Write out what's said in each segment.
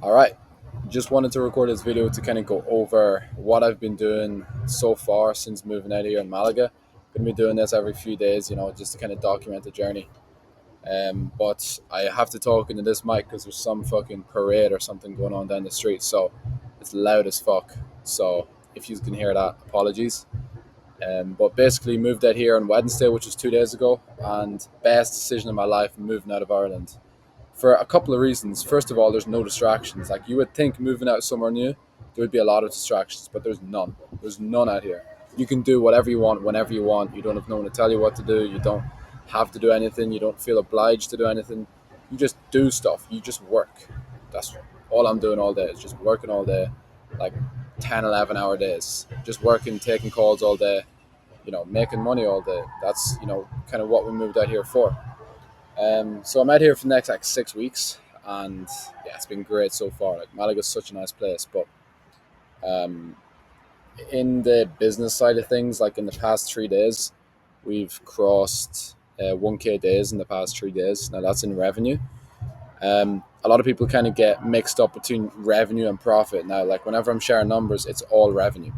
All right. Just wanted to record this video to kind of go over what I've been doing so far since moving out here in Malaga. Gonna be doing this every few days, just to kind of document the journey. But I have to talk into this mic because there's some fucking parade or something going on down the street, so it's loud as fuck. So if you can hear that, apologies. But basically, moved out here on Wednesday, which was 2 days ago, and best decision of my life moving out of Ireland for a couple of reasons. First of all, there's no distractions. Like you would think moving out somewhere new, there would be a lot of distractions, but there's none. There's none out here. You can do whatever you want, whenever you want. You don't have no one to tell you what to do. You don't have to do anything. You don't feel obliged to do anything. You just do stuff. You just work. That's all I'm doing all day is just working all day, like 10, 11 hour days. Just working, taking calls all day, making money all day. That's, kind of what we moved out here for. So I'm out here for the next like 6 weeks, and yeah, it's been great so far. Like Malaga's such a nice place, but um, in the business side of things, like in the past 3 days, we've crossed 1K days in the past 3 days. Now that's in revenue. A lot of people kind of get mixed up between revenue and profit. Now, like whenever I'm sharing numbers, it's all revenue.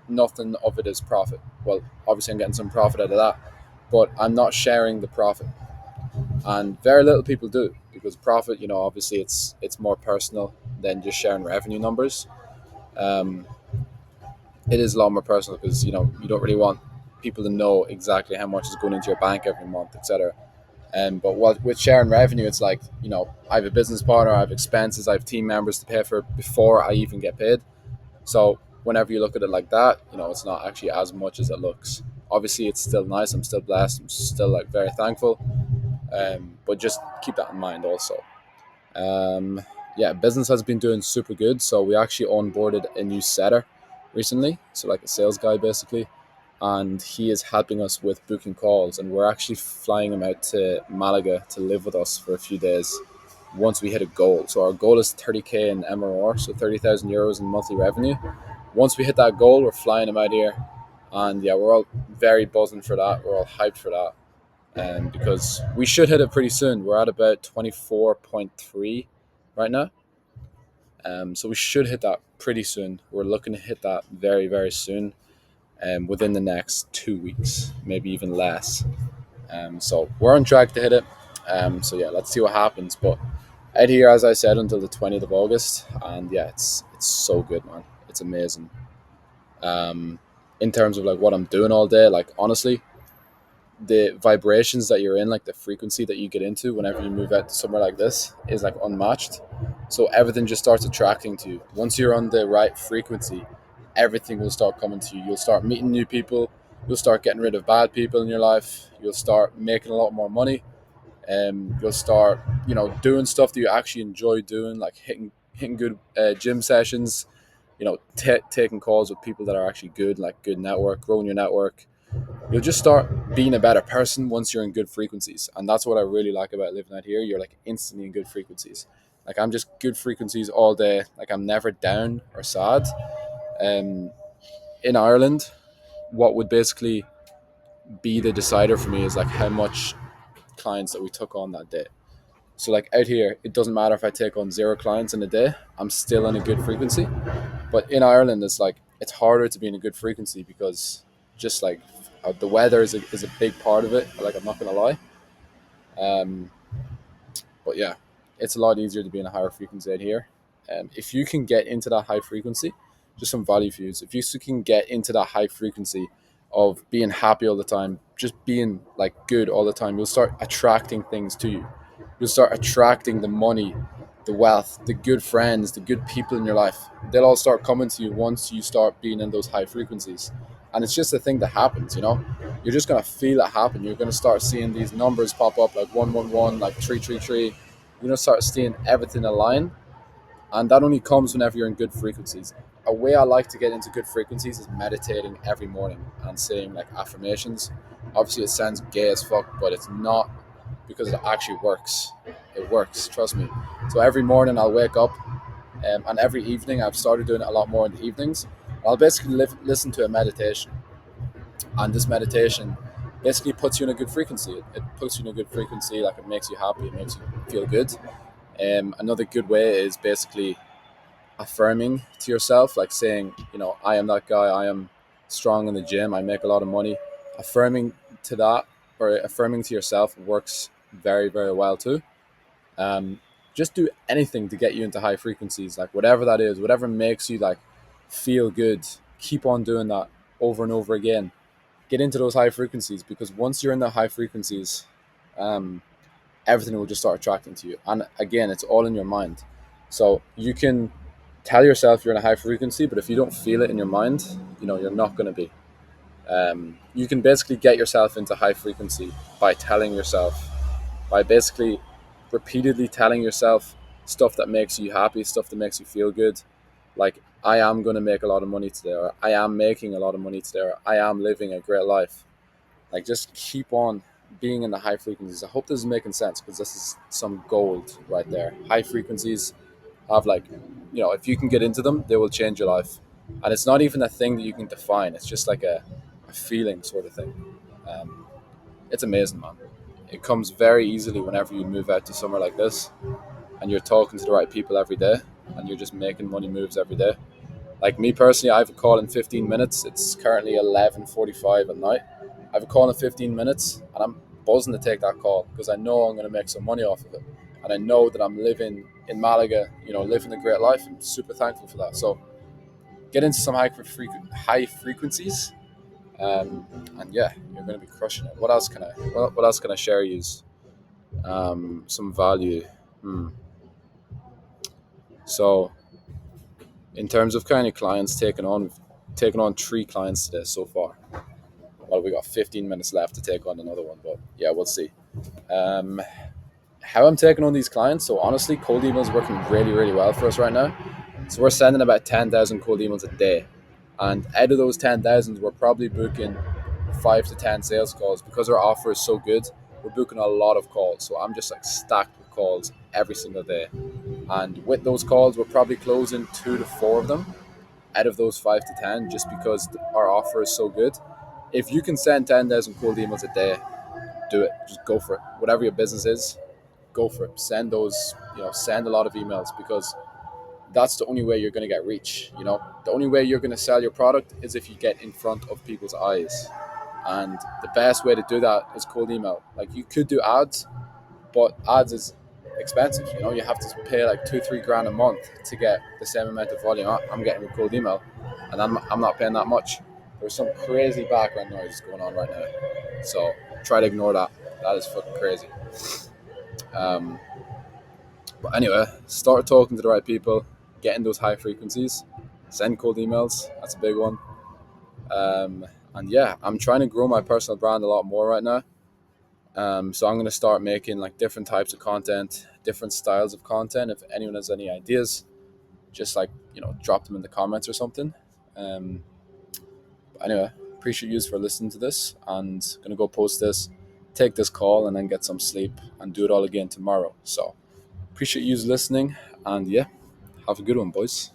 Nothing of it is profit. Well, obviously I'm getting some profit out of that, but I'm not sharing the profit, and very little people do because profit, obviously it's more personal than just sharing revenue numbers. um, it is a lot more personal because you don't really want people to know exactly how much is going into your bank every month, etc. But with sharing revenue, it's like, I have a business partner, I have expenses, I have team members to pay for before I even get paid. So whenever you look at it like that, it's not actually as much as it looks. Obviously it's still nice, I'm still blessed, I'm still like very thankful. But just keep that in mind also. Um, yeah, business has been doing super good. So we actually onboarded a new setter recently, so like a sales guy basically, and he is helping us with booking calls. And we're actually flying him out to Malaga to live with us for a few days once we hit a goal. So our goal is 30k in MRR, so 30,000 euros in monthly revenue. Once we hit that goal, we're flying him out here, and yeah, we're all very buzzing for that. We're all hyped for that, because we should hit it pretty soon. We're at about 24.3 right now. So we should hit that pretty soon. We're looking to hit that very, very soon, within the next 2 weeks, maybe even less. So we're on track to hit it. So yeah, let's see what happens. But out here, as I said, until the 20th of August. And yeah, it's so good, man. It's amazing. Um, in terms of like what I'm doing all day, like honestly, the vibrations that you're in, like the frequency that you get into whenever you move out to somewhere like this, is like unmatched. So everything just starts attracting to you. Once you're on the right frequency, everything will start coming to you. You'll start meeting new people. You'll start getting rid of bad people in your life. You'll start making a lot more money. You'll start, doing stuff that you actually enjoy doing, like hitting good gym sessions. Taking calls with people that are actually good, like good network, growing your network. You'll just start being a better person once you're in good frequencies, and that's what I really like about living out here. You're like instantly in good frequencies. Like I'm just good frequencies all day. Like I'm never down or sad. um in Ireland, what would basically be the decider for me is like how much clients that we took on that day. So like out here, it doesn't matter if I take on zero clients in a day, I'm still in a good frequency. But in Ireland, it's like it's harder to be in a good frequency because just like the weather is a big part of it. Like I'm not gonna lie. Um, but yeah, it's a lot easier to be in a higher frequency out here. If you can get into that high frequency, just some value views. If you can get into that high frequency of being happy all the time, just being like good all the time, you'll start attracting things to you. You'll start attracting the money, the wealth, the good friends, the good people in your life. They'll all start coming to you once you start being in those high frequencies. And it's just a thing that happens. You're just gonna feel it happen. You're gonna start seeing these numbers pop up like 111, like 333. You're gonna start seeing everything align, and that only comes whenever you're in good frequencies. A way I like to get into good frequencies is meditating every morning and saying like affirmations. Obviously, it sounds gay as fuck, but it's not, because it actually works. It works, trust me. So every morning I'll wake up, and every evening I've started doing it a lot more in the evenings. I'll basically listen to a meditation, and this meditation basically puts you in a good frequency. It puts you in a good frequency, like it makes you happy, it makes you feel good. Another good way is basically affirming to yourself, like saying, I am that guy, I am strong in the gym, I make a lot of money. Affirming to that, or affirming to yourself, works very, very well too. Um, just do anything to get you into high frequencies, like whatever that is, whatever makes you like feel good. Keep on doing that over and over again. Get into those high frequencies, because once you're in the high frequencies, um, everything will just start attracting to you. And again, it's all in your mind. So you can tell yourself you're in a high frequency, but if you don't feel it in your mind, you're not going to be. You can basically get yourself into high frequency by telling yourself, by basically repeatedly telling yourself stuff that makes you happy, stuff that makes you feel good. Like, I am going to make a lot of money today, or I am making a lot of money today, or I am living a great life. Like, just keep on being in the high frequencies. I hope this is making sense, because this is some gold right there. High frequencies have, like, if you can get into them, they will change your life. And it's not even a thing that you can define, it's just like a feeling sort of thing. Um, it's amazing, man. It comes very easily whenever you move out to somewhere like this and you're talking to the right people every day and you're just making money moves every day. Like me personally, I have a call in 15 minutes. It's currently 11:45 at night. I have a call in 15 minutes and I'm buzzing to take that call because I know I'm going to make some money off of it. And I know that I'm living in Malaga, living a great life. I'm super thankful for that. So get into some high frequencies, and yeah, you're going to be crushing it. What else can I share you? Some value. Hmm. So in terms of kind of clients taken on 3 clients today so far. Well, we got 15 minutes left to take on another one, but yeah, we'll see. Um, how I'm taking on these clients. So honestly, cold email is working really, really well for us right now. So we're sending about 10,000 cold emails a day, and out of those 10,000, we're probably booking 5 to 10 sales calls because our offer is so good. We're booking a lot of calls, so I'm just like stacked with calls every single day. And with those calls, we're probably closing 2 to 4 of them out of those 5 to 10, just because our offer is so good. If you can send 10,000 cold emails a day, do it. Just go for it. Whatever your business is, go for it. Send those, send a lot of emails, because that's the only way you're going to get reach. The only way you're going to sell your product is if you get in front of people's eyes. And the best way to do that is cold email. Like, you could do ads, but ads is expensive. You have to pay like 2-3 grand a month to get the same amount of volume I'm getting with cold email, and I'm not paying that much. There's some crazy background noise going on right now, so try to ignore that. That is fucking crazy. Um, but anyway, start talking to the right people, get in those high frequencies, send cold emails. That's a big one. And yeah, I'm trying to grow my personal brand a lot more right now. So I'm going to start making like different types of content, different styles of content. If anyone has any ideas, just like, drop them in the comments or something. Um, but anyway, appreciate you for listening to this, and going to go post this, take this call, and then get some sleep and do it all again tomorrow. So appreciate you listening, and yeah, have a good one, boys.